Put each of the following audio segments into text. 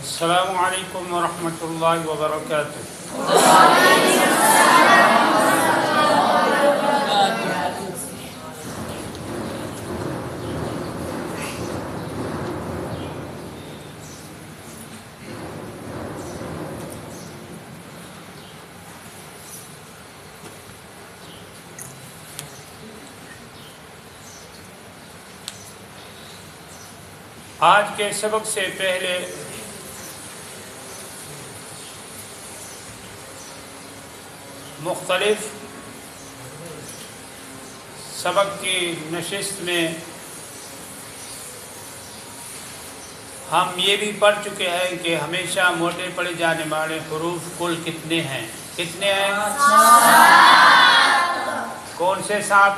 السلام علیکم ورحمۃ اللہ وبرکاتہ۔ آج کے سبق سے پہلے مختلف سبق کی نشست میں ہم یہ بھی پڑھ چکے ہیں کہ ہمیشہ موٹے پڑے جانے والے حروف کل کتنے ہیں؟ کتنے ہیں؟ کون سے 7؟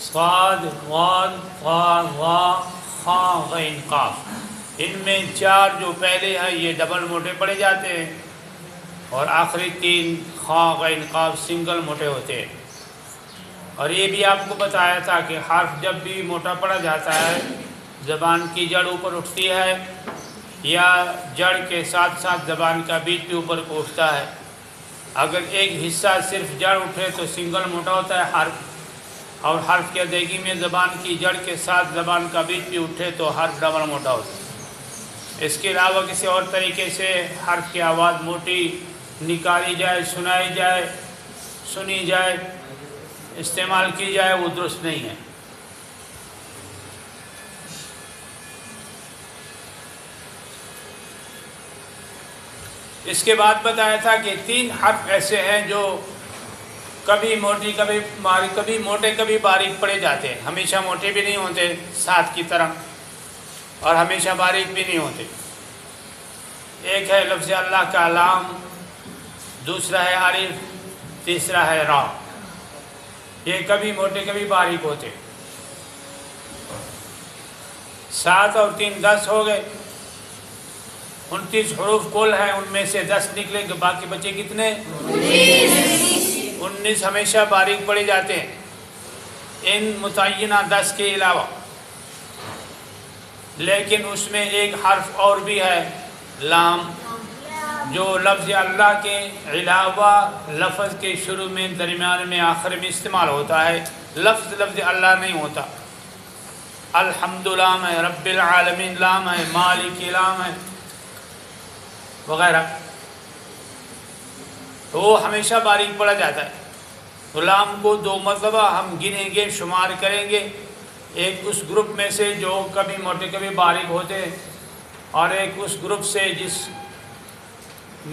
صاد، غاد، طا، ظا، خا، غین، قاف۔ ان میں 4 جو پہلے ہیں یہ ڈبل موٹے پڑے جاتے ہیں اور آخری 3 خا، غین، قاف سنگل موٹے ہوتے ہیں۔ اور یہ بھی آپ کو بتایا تھا کہ حرف جب بھی موٹا پڑا جاتا ہے زبان کی جڑ اوپر اٹھتی ہے یا جڑ کے ساتھ ساتھ زبان کا بیچ بھی اوپر کو اٹھتا ہے۔ اگر ایک حصہ صرف جڑ اٹھے تو سنگل موٹا ہوتا ہے حرف، اور حرف کی ادائیگی میں زبان کی جڑ کے ساتھ زبان کا بیچ بھی اٹھے تو حرف ڈبل موٹا ہوتا ہے۔ اس کے علاوہ کسی اور طریقے سے حرف کی آواز موٹی نکالی جائے، سنائی جائے، سنی جائے، استعمال کی جائے، وہ درست نہیں ہے۔ اس کے بعد بتایا تھا کہ 3 حرف ایسے ہیں جو کبھی موٹی کبھی باریک، کبھی موٹے کبھی باریک پڑے جاتے ہیں۔ ہمیشہ موٹے بھی نہیں ہوتے 7 کی طرح اور ہمیشہ باریک بھی نہیں ہوتے۔ ایک ہے لفظ اللہ کا لام، دوسرا ہے الف، تیسرا ہے را۔ یہ کبھی موٹے کبھی باریک ہوتے۔ 7 اور 3 10 ہو گئے۔ 29 حروف کل ہیں، ان میں سے 10 نکلیں گے، باقی بچے کتنے؟ 19 ہمیشہ باریک پڑے جاتے ہیں ان متعینہ 10 کے علاوہ، لیکن اس میں ایک حرف اور بھی ہے لام، جو لفظ اللہ کے علاوہ لفظ کے شروع میں، درمیان میں، آخر میں استعمال ہوتا ہے۔ لفظ اللہ نہیں ہوتا۔ الحمد لام ہے، رب العالمین لام ہے، مالک لام ہے وغیرہ، تو وہ ہمیشہ باریک پڑا جاتا ہے۔ تو لام کو 2 مرتبہ ہم گنیں گے، شمار کریں گے۔ ایک اس گروپ میں سے جو کبھی موٹے کبھی باریک ہوتے ہیں، اور ایک اس گروپ سے جس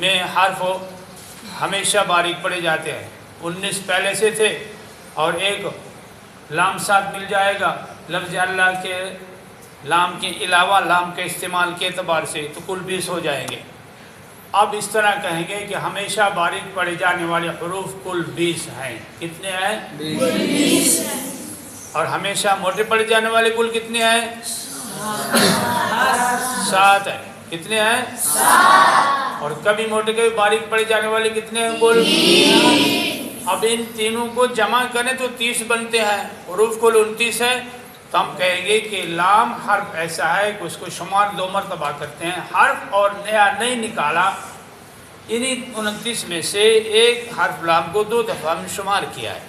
میں حرف ہمیشہ باریک پڑے جاتے ہیں۔ 19 پہلے سے تھے اور ایک لام ساتھ مل جائے گا لفظ اللہ کے لام کے علاوہ لام کے استعمال کے اعتبار سے، تو کل 20 ہو جائیں گے۔ اب اس طرح کہیں گے کہ ہمیشہ باریک پڑے جانے والے حروف کل 20 ہیں۔ کتنے ہیں؟ 20۔ اور ہمیشہ موٹے پڑے جانے والے کل کتنے ہیں؟ 7 ہیں۔ کتنے ہیں؟ 7۔ اور کبھی موٹے کبھی باریک پڑے جانے والے کتنے ہیں کل؟ 30۔ اب ان تینوں کو جمع کریں تو 30 بنتے ہیں۔ حروف کل 29 ہیں، تو ہم کہیں گے کہ لام حرف ایسا ہے کہ اس کو شمار 2 مرتبہ کرتے ہیں۔ حرف اور نیا نہیں نکالا، انہی 29 میں سے ایک حرف لام کو 2 دفعہ ہم نے شمار کیا ہے۔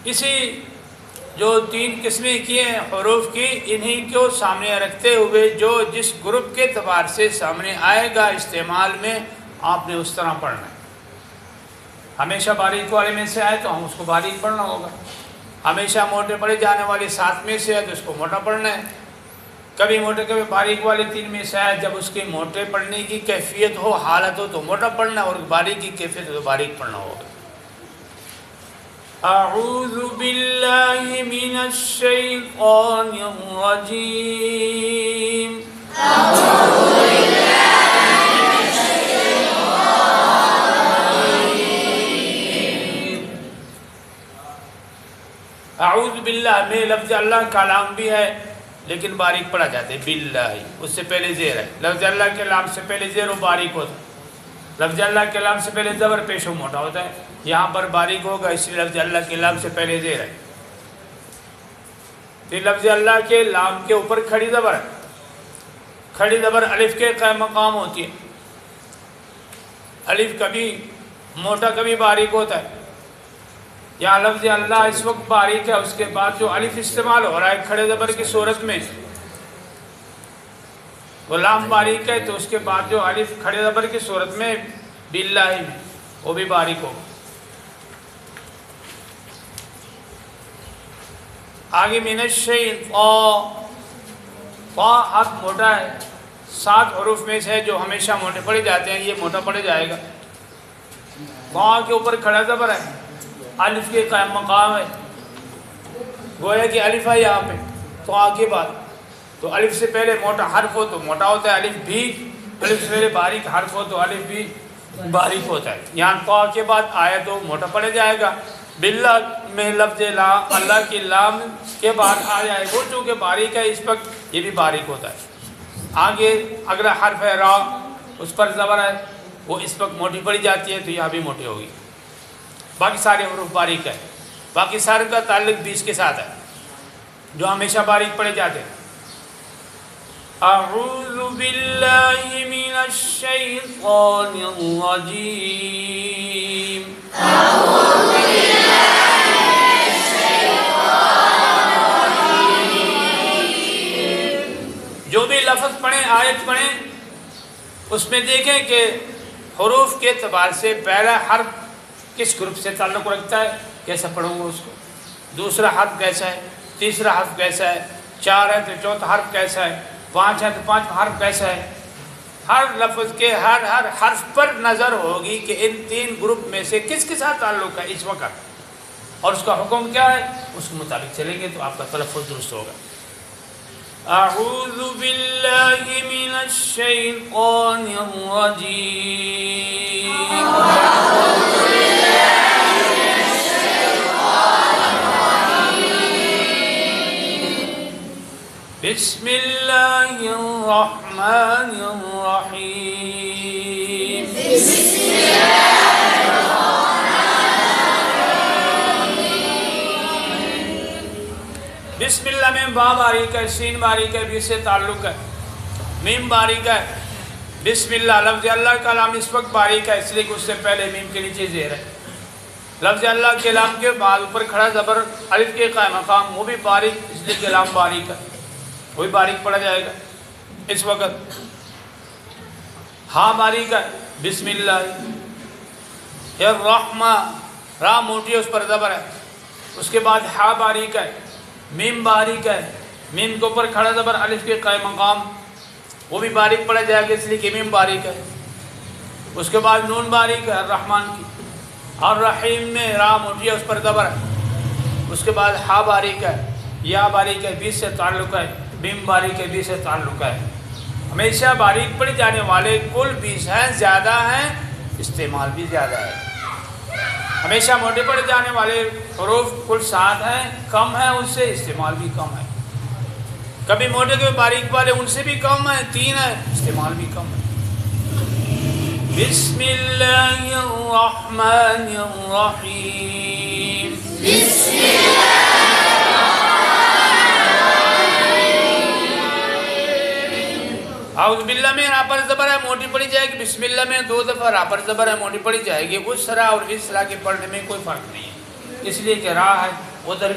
اسی جو 3 قسمیں کیے ہیں حروف کی، انہی کو سامنے رکھتے ہوئے جو جس گروپ کے اعتبار سے سامنے آئے گا استعمال میں، آپ نے اس طرح پڑھنا ہے۔ ہمیشہ باریک والے میں سے آئے تو ہم اس کو باریک پڑھنا ہوگا۔ ہمیشہ موٹے پڑے جانے والے 7 میں سے ہے تو اس کو موٹا پڑھنا ہے۔ کبھی موٹے کبھی باریک والے 3 میں سے آئے، جب اس کے موٹے پڑھنے کی کیفیت ہو، حالت ہو، تو موٹا پڑھنا ہے، اور باریک کی کیفیت ہو تو باریک پڑھنا ہوگا۔ اعوذ باللہ من الشیطان الرجیم۔ اعوذ باللہ میں لفظ اللہ کلام بھی ہے لیکن باریک پڑھا جاتا ہے، باللہ اس سے پہلے زیر ہے، لفظ اللہ کے لام سے پہلے زیر و باریک ہوتا ہے، لفظ اللہ کے لام سے پہلے زبر پیش و موٹا ہوتا ہے، یہاں پر باریک ہوگا اس لیے لفظ اللہ کے لام سے پہلے زیر ہے۔ پھر لفظ اللہ کے لام کے اوپر کھڑی زبر ہے، کھڑی زبر الف کے قائم مقام ہوتی ہے، الف کبھی موٹا کبھی باریک ہوتا ہے، یہاں لفظ اللہ اس وقت باریک ہے، اس کے بعد جو الف استعمال ہو رہا ہے کھڑے زبر کی صورت میں وہ لام باریک ہے، تو اس کے بعد جو الف کھڑے زبر کی صورت میں باللہ میں وہ بھی باریک ہوگا۔ آگے من الشیطان، طا حرف موٹا ہے، 7 حروف میں سے جو ہمیشہ موٹے پڑے جاتے ہیں، یہ موٹا پڑے جائے گا۔ طا کے اوپر کھڑا زبر ہے، الف کے قائم مقام ہے، گویا کہ الف ہے یہاں پہ طا کے بعد، تو الف سے پہلے موٹا حرف ہو تو موٹا ہوتا ہے الف بھی، الف سے پہلے باریک حرف ہو تو الف بھی باریک ہوتا ہے۔ یہاں طا کے بعد آیا تو موٹا پڑے جائے گا۔ باللہ میں لفظ اللہ کی لام کے بعد آ جائے وہ چونکہ باریک ہے اس وقت یہ بھی باریک ہوتا ہے۔ آگے اگلا حرف ہے را، اس پر زبر ہے، وہ اس وقت موٹی پڑی جاتی ہے تو یہاں بھی موٹی ہوگی۔ باقی سارے حروف باریک ہے، باقی سارے کا تعلق 20 کے ساتھ ہے جو ہمیشہ باریک پڑے جاتے ہیں۔ اعوذ باللہ من الشیطان الرجیم، اعوذ باللہ من الشیطان الرجیم۔ جو بھی لفظ پڑھیں آیت پڑھیں اس میں دیکھیں کہ حروف کے اعتبار سے پہلا حرف کس گروپ سے تعلق رکھتا ہے، کیسا پڑھوں گا اس کو، دوسرا حرف کیسا ہے، تیسرا حرف کیسا ہے، 4 ہے تو چوتھا حرف کیسا ہے، 5 ہے تو 5واں حرف کیسا ہے۔ ہر لفظ کے ہر حرف پر نظر ہوگی کہ ان 3 گروپ میں سے کس کے ساتھ تعلق ہے اس وقت، اور اس کا حکم کیا ہے، اس کے مطابق چلیں گے تو آپ کا تلفظ درست ہوگا۔ اعوذ باللہ من الشیطان الرجیم، اعوذ باللہ من الشیطان الرجیم، بسم اللہ الرحمن الرحیم، بسم اللہ الرحمن الرحیم۔ بسم اللہ میں با باریک ہے، سین باریک ہے، بھی سے تعلق ہے، میم باریک ہے۔ بسم اللہ لفظ اللہ کا لام اس وقت باریک ہے اس لیے کہ اس سے پہلے میم کے نیچے زیر ہے۔ لفظ اللہ کے لام کے بعد اوپر کھڑا زبر الف کے قائم مقام وہ بھی باریک اس لیے کہ لام باریک ہے، وہی باریک پڑا جائے گا اس وقت۔ ہاں باریک ہے، بسم اللہ الرحمن، را موٹی ہے اس پر زبر ہے، اس کے بعد ہا باریک ہے، میم باریک ہے، میم کے اوپر کھڑا زبر الف کے قائم مقام وہ بھی باریک پڑا جائے گا اس لیے کہ میم باریک ہے۔ اس کے بعد نون باریک ہے الرحمن کی، الرحیم میں را موٹی ہے اس پر زبر ہے، اس کے بعد ہا باریک ہے، یا باریک ہے، 20 سے تعلق ہے، میم باریک ہے، 20 سے تعلق ہے۔ ہمیشہ باریک پڑے جانے والے کل 20 ہیں، زیادہ ہیں استعمال بھی زیادہ ہے۔ ہمیشہ موٹے پڑے جانے والے حروف کل 7 ہیں، کم ہیں ان سے استعمال بھی کم ہے، کبھی موٹے کے باریک والے ان سے بھی کم ہیں، 3 ہیں استعمال بھی کم ہے۔ بسم اللہ الرحمن الرحیم، بسم اللہ اعوذ باللہ میں را پر زبر ہے موٹی پڑی جائے گی، بسم اللہ میں 2 دفعہ را پر زبر ہے موٹی پڑی جائے گی، اس طرح اور اس طرح کے پڑھنے میں کوئی فرق نہیں ہے، اس لیے کہ را ہے ادھر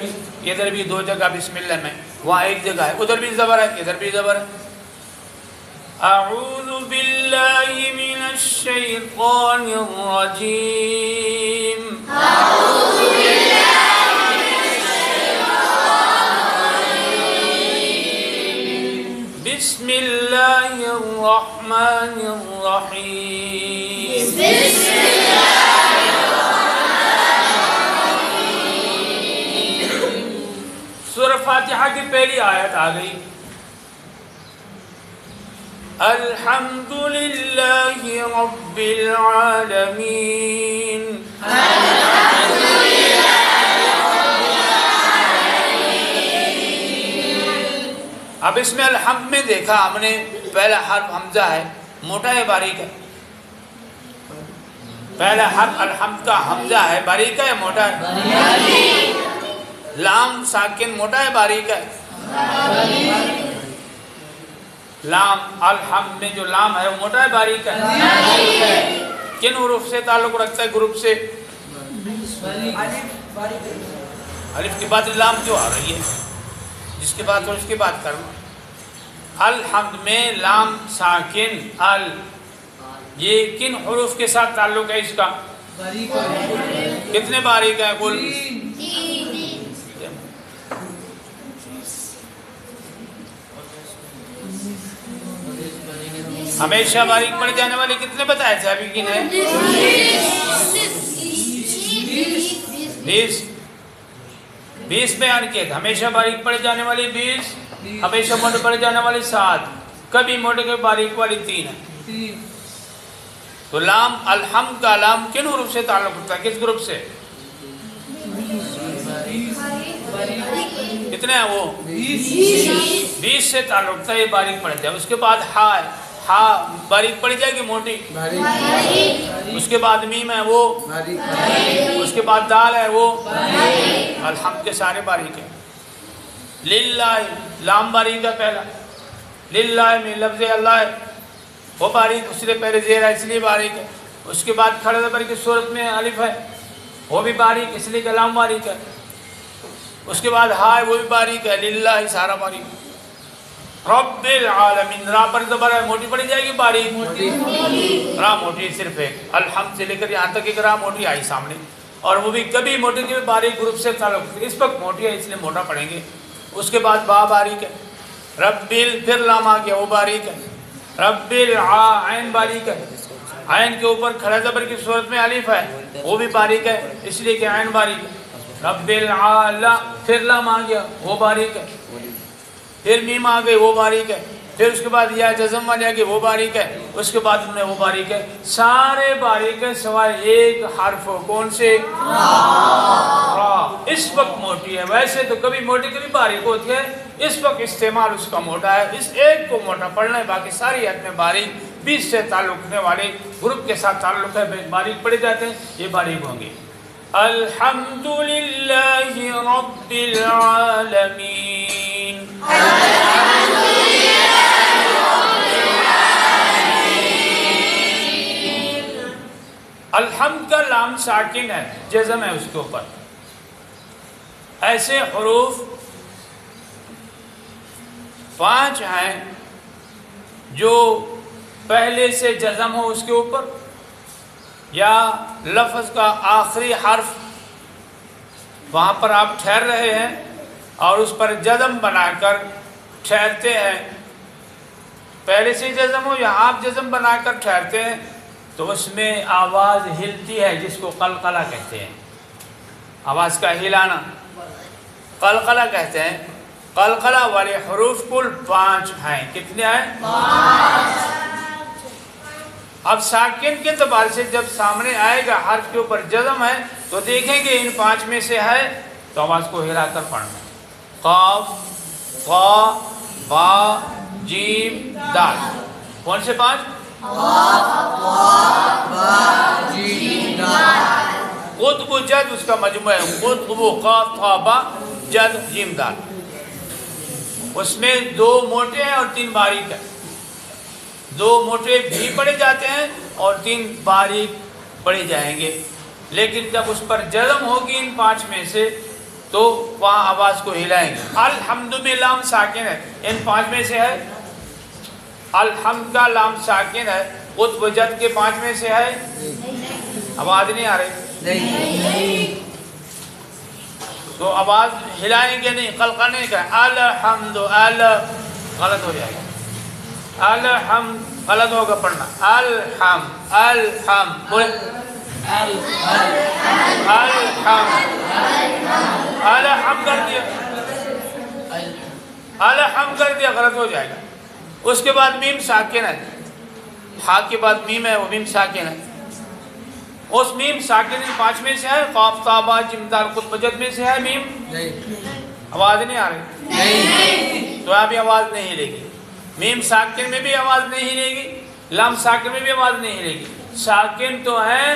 بھی 2 جگہ بسم اللہ میں، وہاں 1 جگہ ہے، ادھر بھی زبر ہے ادھر بھی زبر ہے۔ اعوذ باللہ من الشیطان الرجیم، اعوذ باللہ من الشیطان الرجیم، بسم اللہ الرحمن الرحیم، بسم اللہ الرحمن الرحیم۔ سورہ فاتحہ کی پہلی آیت آ گئی، الحمد للہ رب العالمین، الحمد للہ رب اب اس میں الحمد میں دیکھا ہم نے پہلا حرف حمزہ ہے، موٹا ہے باریک ہے؟ پہلا حرف الحمد کا حمزہ ہے، باریک ہے یا موٹا ہے؟ لام ساکن موٹا ہے باریک ہے؟ لام الحمد میں جو لام ہے وہ موٹا ہے باریک ہے؟ کن حروف سے تعلق رکھتا ہے گروپ سے؟ الف کے بعد لام کیوں آ رہی ہے؟ جس کے بعد اس کی بات کرنا. الحمد میں لام ساکن یہ کن حروف کے ساتھ تعلق ہے اس کا؟ کتنے باریک ہے کل؟ ہمیشہ باریک پڑ جانے والے کتنے بتائے تھے ابھی کن ہے؟ 20 بیان کیے تھے. ہمیشہ باریک پڑ جانے والی 20، ہمیشہ موٹے پڑ جانے والی 7، کبھی موٹے کے باریک والی 3 ہے. تو لام الحمد کا لام کن حروف سے تعلق ہوتا ہے؟ کس گروپ سے؟ کتنے ہیں وہ؟ 20 سے تعلق ہوتا ہے، یہ باریک پڑ جائے. اس کے بعد ہا ہے، ہا باریک پڑ جائے گی موٹی. اس کے بعد میم ہے وہ، اس کے بعد دال ہے وہ. الحمد کے سارے باریک ہیں. للہ لام باریک ہے پہلا، للہ میں لفظ اللہ ہے وہ باریک، اس سے پہلے زیر ہے اس لیے باریک ہے. اس کے بعد کھڑے زبر کی صورت میں الف ہے وہ بھی باریک اس لیے کہ لام باریک ہے. اس کے بعد ہا ہے وہ بھی باریک ہے، للہ سارا باریک. رب العالمین را پر زبر ہے، موٹی پڑی جائے گی باریک؟ را موٹی صرف ہے. الحمد سے لے کر یہاں تک ایک را موٹی آئی سامنے، اور وہ بھی کبھی موٹی کے باریک گروپ سے تعلق. اس وقت موٹی ہے اس لیے موٹا پڑھیں گے. اس کے بعد با باریک ہے. رب پھر لام آ گیا وہ باریک ہے. رب عین باریک ہے، عین کے اوپر کھڑا زبر کی صورت میں الف ہے وہ بھی باریک ہے اس لیے کہ عین باریک ہے. رب پھر لام آ گیا وہ باریک ہے. پھر میم آ گئی وہ باریک ہے. پھر اس کے بعد یا جزم والی آ گئی وہ باریک ہے. اس کے بعد میں وہ باریک ہے. سارے باریک ہے سوائے ایک حرف. کون سے؟ را. اس وقت موٹی ہے. ویسے تو کبھی موٹی کبھی باریک ہوتی ہے، اس وقت استعمال اس کا موٹا ہے. اس ایک کو موٹا پڑھنا ہے، باقی ساری حد میں باریک. 20 سے تعلق رکھنے والے گروپ کے ساتھ تعلق ہے باریک پڑے جاتے ہیں، یہ باریک ہوں گے. الحمدللہ رب العالمین. الحمد کا لام ساکن ہے، جزم ہے اس کے اوپر. ایسے حروف 5 ہیں جو پہلے سے جزم ہو اس کے اوپر، یا لفظ کا آخری حرف وہاں پر آپ ٹھہر رہے ہیں اور اس پر جزم بنا کر ٹھہرتے ہیں. پہلے سے جزم ہو یا آپ جزم بنا کر ٹھہرتے ہیں تو اس میں آواز ہلتی ہے، جس کو قلقلہ کہتے ہیں. آواز کا ہلانا قلقلہ کہتے ہیں. قلقلہ والے حروف کل 5 ہیں. کتنے ہیں؟ 5. اب ساکن کے اعتبار سے جب سامنے آئے گا حرف کے اوپر جزم ہے تو دیکھیں گے ان 5 میں سے ہے تو آواز کو ہلا کر پڑھنا. قاف، قا، با، جیم، دال. کون سے 5؟ قطب جد اس کا مجموعہ ہے. قطب قاف قا با جد جیم دال. اس میں 2 موٹے ہیں اور 3 باریک ہیں. 2 موٹے بھی پڑے جاتے ہیں اور 3 باریک پڑے جائیں گے. لیکن جب اس پر جزم ہوگی ان 5 میں سے تو وہاں آواز کو ہلائیں گے. الحمد میں لام ساکن ہے، ان 5 میں سے ہے. الحمد کا لام ساکن ہے. قطب جد کے 5 میں سے ہے. آواز نہیں آ رہی تو آواز ہلائیں گے نہیں، قلقلہ نہیں کریں. الحمد غلط ہو جائے گا. الحمد غلط ہوگا پڑھنا. الحمد الحمد الحمد کر دیا، الحمد کر دیا غلط ہو جائے گا. اس کے بعد میم ساکن ہے. ہا کے بعد میم ہے وہ میم ساکن ہے. اس میم ساکن 5 میں سے ہے. قاف تا با جیم دال قطب جد میں سے ہے میم. آواز نہیں آ رہی. تو یہاں بھی آواز نہیں ہلے گی. میم ساکن میں بھی آواز نہیں ہلے گی, لام ساکن میں بھی آواز نہیں ہلے گی. ساکن تو ہے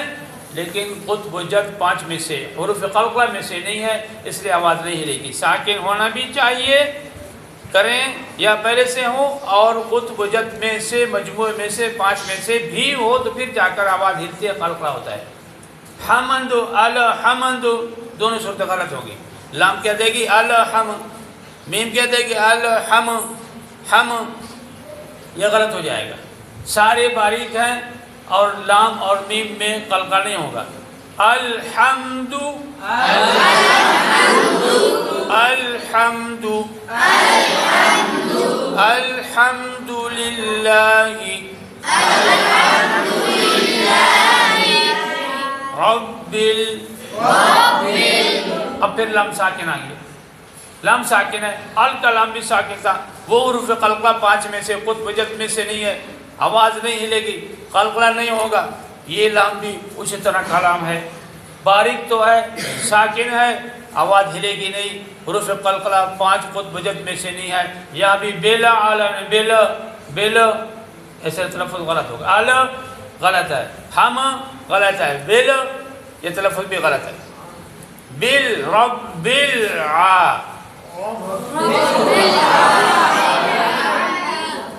لیکن قطب و جد 5 میں سے, حروف قلقلہ میں سے نہیں ہے, اس لیے آواز نہیں ہلے گی. ساکن ہونا بھی چاہیے کریں یا پہلے سے ہوں, اور قطب و جد میں سے مجموعے میں سے 5 میں سے بھی ہو تو پھر جا کر آواز ہلتی ہے, قلقلہ ہوتا ہے. حمد الحمد دونوں صورتیں غلط ہوگی. لام کہہ دے گی الحم, میم کہہ دے گی الحم ہم, یہ غلط ہو جائے گا. سارے باریک ہیں اور لام اور میم میں قلقلہ نہیں ہوگا. الحمد الحمد الحمد للہ رب اب پھر لام ساکن آ گیا. لام ساکن ہے, ال کا لام بھی ساکن تھا, وہ حروف قلقلہ 5 میں سے قطب جد میں سے نہیں ہے, آواز نہیں ہلے گی, قلقلہ نہیں ہوگا. یہ لام بھی اسی طرح کا لام ہے, باریک تو ہے, ساکن ہے, آواز ہلے گی نہیں. حروف قلقلہ 5 قطب جد میں سے نہیں ہے. یہاں بھی بیلا عالم بیلا بیلا ایسے تلفظ غلط ہوگا. آل غلط ہے, ہم غلط ہے, بیل یہ تلفظ بھی غلط ہے. بل رب بل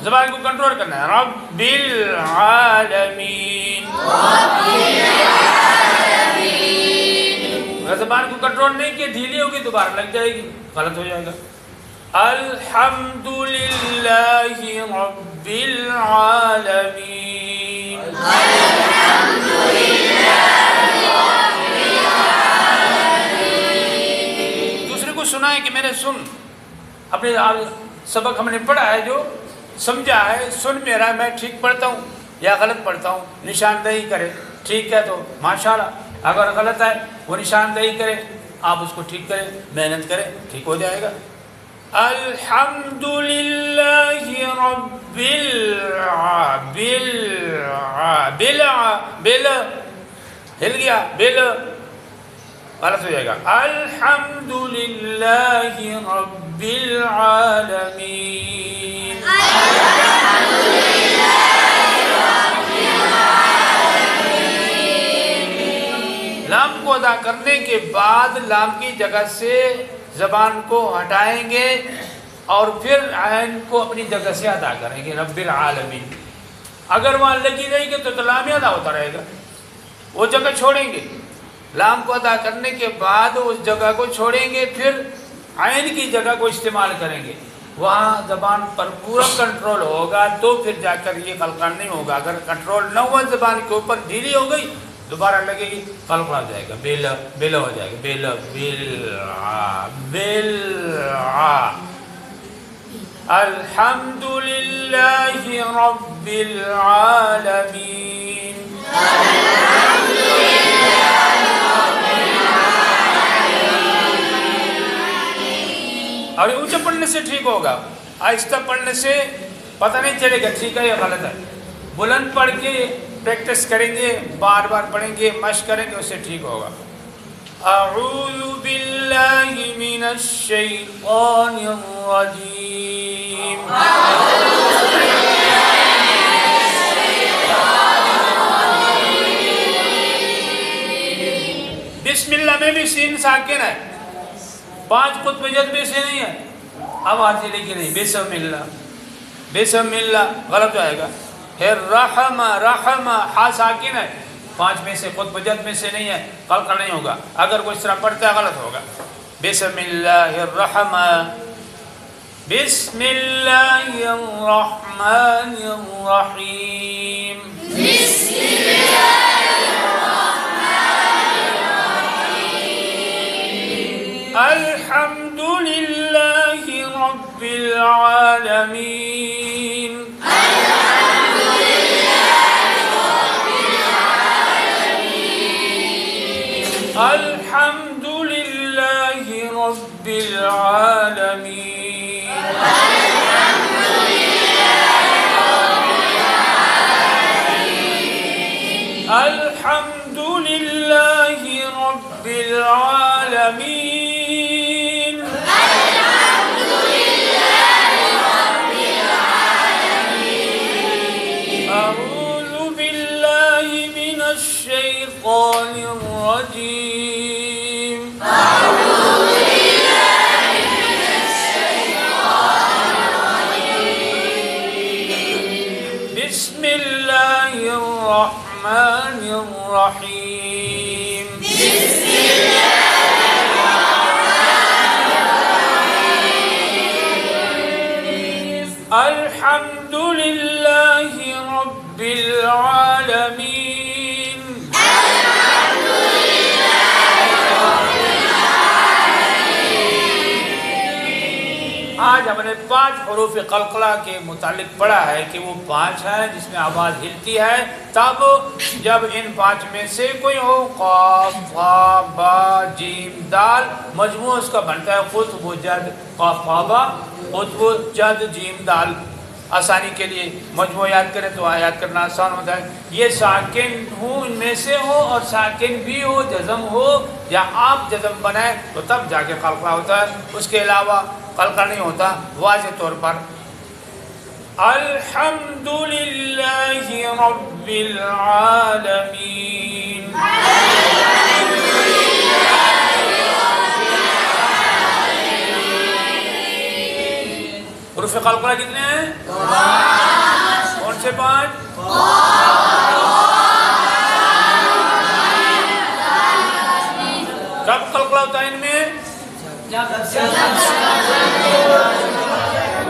زبان کو کنٹرول کرنا ہے. رب العالمین, اگر زبان کو کنٹرول نہیں کیا ڈھیلی ہوگی دوبارہ لگ جائے گی, غلط ہو جائے گا. الحمد للہ رب العالمین, دوسرے کو سنا ہے کہ میں نے سن, اپنے سبق ہم نے پڑھا ہے, جو سمجھا ہے, سن میرا, میں ٹھیک پڑھتا ہوں یا غلط پڑھتا ہوں, نشاندہی کرے. ٹھیک ہے تو ماشاءاللہ, اگر غلط ہے وہ نشاندہی کرے, آپ اس کو ٹھیک کریں, محنت کریں, ٹھیک ہو جائے گا. الحمد للہ رب بل ہل گیا, بل غلط ہو جائے گا. الحمد للہ رب العالمین, لام کو ادا کرنے کے بعد لام کی جگہ سے زبان کو ہٹائیں گے اور پھر عین کو اپنی جگہ سے ادا کریں گے, رب العالمین. اگر وہاں لگی رہے گی تو لام ہی ادا ہوتا رہے گا, وہ جگہ چھوڑیں گے. لام کو ادا کرنے کے بعد اس جگہ کو چھوڑیں گے, پھر عین کی جگہ کو استعمال کریں گے. وہاں زبان پر پورا کنٹرول ہوگا تو پھر جا کر یہ قلقلہ نہیں ہوگا. اگر کنٹرول نہ ہوا, زبان کے اوپر ڈھیلی ہو گئی, دوبارہ لگے گی, قلقلہ ہو جائے گا, بیل بیل ہو جائے گا, بیل بیل بیل. الحمد للہ رب العالمین, اور اونچا پڑھنے سے ٹھیک ہوگا, آہستہ پڑھنے سے پتہ نہیں چلے گا ٹھیک ہے یا غلط ہے. بلند پڑھ کے پریکٹس کریں گے, بار بار پڑھیں گے, مشق کریں گے, اس سے ٹھیک ہوگا. اعوذ باللہ من الشیطان الرجیم, بسم اللہ میں بھی سین ساکن ہے, 5 قطب جد میں سے نہیں ہے, آواز ہلے گی نہیں. بسم اللہ, بسم اللہ غلط آئے گا. پھر رحم رحم, ہا ساکن ہے, 5 میں سے قطب جد میں سے نہیں ہے, قلقلہ نہیں ہوگا. اگر کوئی اس طرح پڑھتا ہے غلط ہوگا. بسم اللہ الرحمن, بسم اللہ الرحمن الرحیم, بسم اللہ الرحمن الرحیم, الحمد للہ رب العالمین, الحمد للہ رب العالمین, الحمد للہ رب العالمین, الحمد للہ الحمد للہ رب العالمین. آج ہم نے 5 حروف قلقلہ کے متعلق پڑھا ہے کہ وہ 5 ہیں جس میں آواز ہلتی ہے. تب جب ان 5 میں سے کوئی ہو، قاف، فا، با، جیم، دال، مجموع اس کا بنتا ہے قطب و جد. قاف، فا، با، قطب و جد، جیم، دال. آسانی کے لیے مجموع یاد کریں تو یاد کرنا آسان ہوتا ہے. یہ ساکن ہوں ان میں سے ہو اور ساکن بھی ہو، جزم ہو یا آپ جزم بنائیں تو تب جا کے قلقلہ ہوتا ہے. اس کے علاوہ قلقلہ نہیں ہوتا. واضح طور پر الحمد للہ رب العالمین. حروف قلقلہ کتنے ہیں؟ 5. کون سے 5؟ کب قلقلہ ہوتا ہے ان میں؟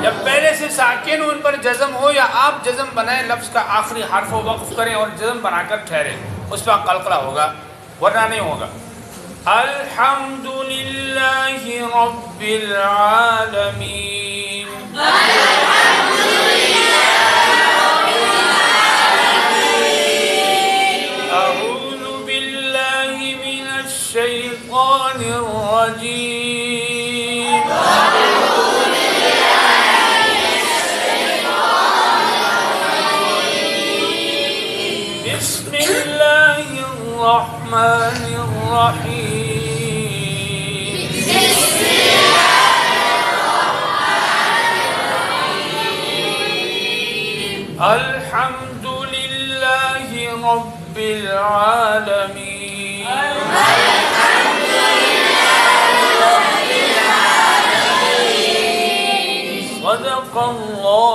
جب پہلے سے ساکن ان پر جزم ہو یا آپ جزم بنائیں، لفظ کا آخری حرف و وقف کریں اور جزم بنا کر ٹھہریں، اس پر قلقلہ ہوگا، ورنہ نہیں ہوگا. الحمد للہ رب العالمین. اعوذ باللہ من الشیطان الرجیم. بسم اللہ الرحمن الرحیم. الحمد للہ رب العالمین. صدق اللہ